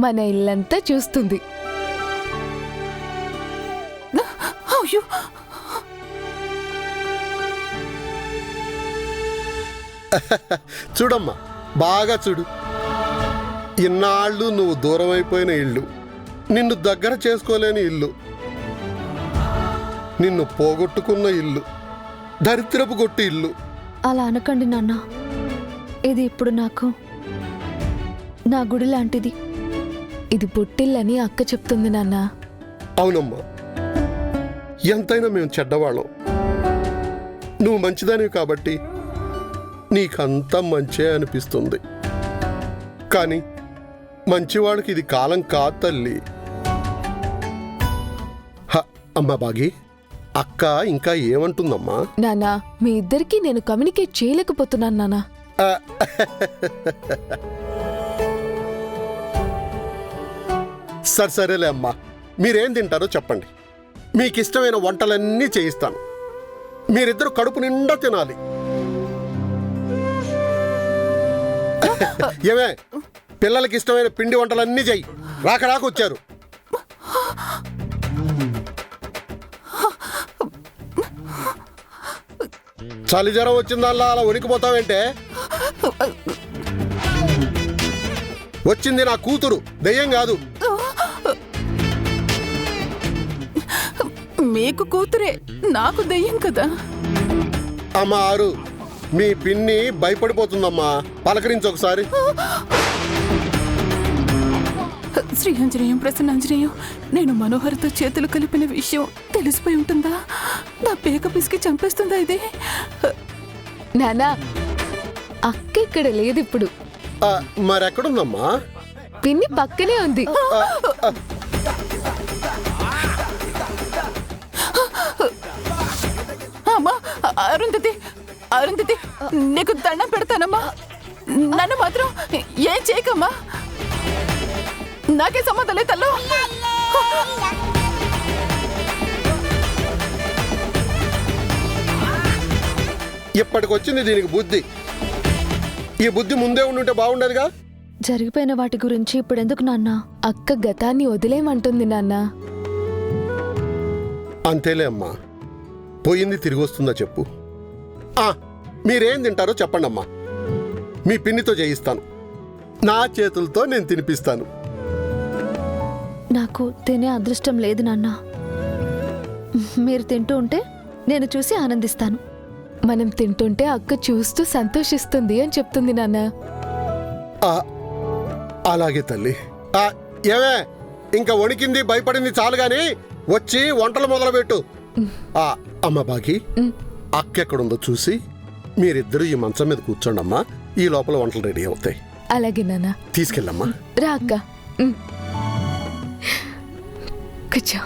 మన ఇల్లంతా చూస్తుంది. అయ్యో, చూడమ్మా, బాగా చూడు. ఇన్నాళ్ళు నువ్వు దూరం అయిపోయిన ఇల్లు, నిన్ను దగ్గర చేసుకోలేని ఇల్లు, నిన్ను పోగొట్టుకున్న ఇల్లు, దరిద్రపు కొట్టి ఇల్లు. అలా అనకండి నాన్న. ఇది ఇప్పుడు నాకు నా గుడి లాంటిది. ఇది పుట్టిల్లని అక్క చెప్తుంది నాన్న. అవునమ్మా, ఎంతైనా మేము చెడ్డవాళ్ళం. నువ్వు మంచిదానివి కాబట్టి నీకంతా మంచే అనిపిస్తుంది. కానీ మంచివాడికి ఇది కాలం కాదు తల్లి. అమ్మా బాగి, అక్క ఇంకా ఏమంటుందమ్మా? నానా, మీ ఇద్దరికి నేను కమ్యూనికేట్ చేయలేకపోతున్నాను నానా. సరేలే అమ్మా, మీరేం తింటారో చెప్పండి. మీకు ఇష్టమైన వంటలన్నీ చేయిస్తాను. మీరిద్దరు కడుపు నిండా తినాలి. ఏమే, పిల్లలకి ఇష్టమైన పిండి వంటలన్నీ చెయ్యి. రాకరాకొచ్చారు. చలి జ్వరం వచ్చిందల్లా అలా వణికిపోతావేంటే? వచ్చింది నా కూతురు, దెయ్యం కాదు. మీకు కూతురే, నాకు దెయ్యం కదా. అమ్మా ఆరు, మీ పిన్ని భయపడిపోతుందమ్మా. పలకరించి ఒకసారి. శ్రీ ఆంజనేయం, ప్రసన్నాంజనేయం, నేను మనోహర్తో చేతులు కలిపిన విషయం తెలిసిపోయి ఉంటుందా? నా పేక పిసికి చంపేస్తుందా ఇది? నానా, అక్క ఇక్కడ లేదు ఇప్పుడు. మరెక్కడుందమ్మా? పిన్ని పక్కనే ఉంది. అమ్మా, అరుంధతి, అరుంధతి, నీకు దండం పెడతానమ్మా. నన్ను మాత్రం ఏం చేయకమ్మా. నాకే సంబంధం లేదు తల్లు. ఇప్పటికొచ్చింది దీనికి బుద్ధి. ఈ బుద్ధి ముందే ఉండుంటే బాగుండేదిగా. జరిగిపోయిన వాటి గురించి ఇప్పుడెందుకు నాన్న? అక్క గతాన్ని వదిలేయమంటుంది నాన్న. అంతేలే అమ్మా, పోయింది తిరిగి వస్తుందా చెప్పు. మీరేం తింటారో చెప్పండి అమ్మా. మీ పిన్నితో చేయిస్తాను. నా చేతులతో నేను తినిపిస్తాను. నాకు తినే అదృష్టం లేదు నాన్న. మీరు తింటూ ఉంటే నేను చూసి ఆనందిస్తాను. మనం తింటుంటే అక్క చూస్తూ సంతోషిస్తుంది అని చెప్తుంది నాన్న. అలాగే తల్లి. ఏమే, ఇంకా వణికింది భయపడింది చాలు గాని వచ్చి వంటలు మొదలుపెట్టు. అమ్మ బాగి, అక్కెక్కడుందో చూసి మీరిద్దరు ఈ మంచం మీద కూర్చోండి అమ్మా. ఈ లోపల వంటలు రెడీ అవుతాయి. అలాగే నాన్న. తీసుకెళ్ళమ్మా. రా అక్క, కూర్చో.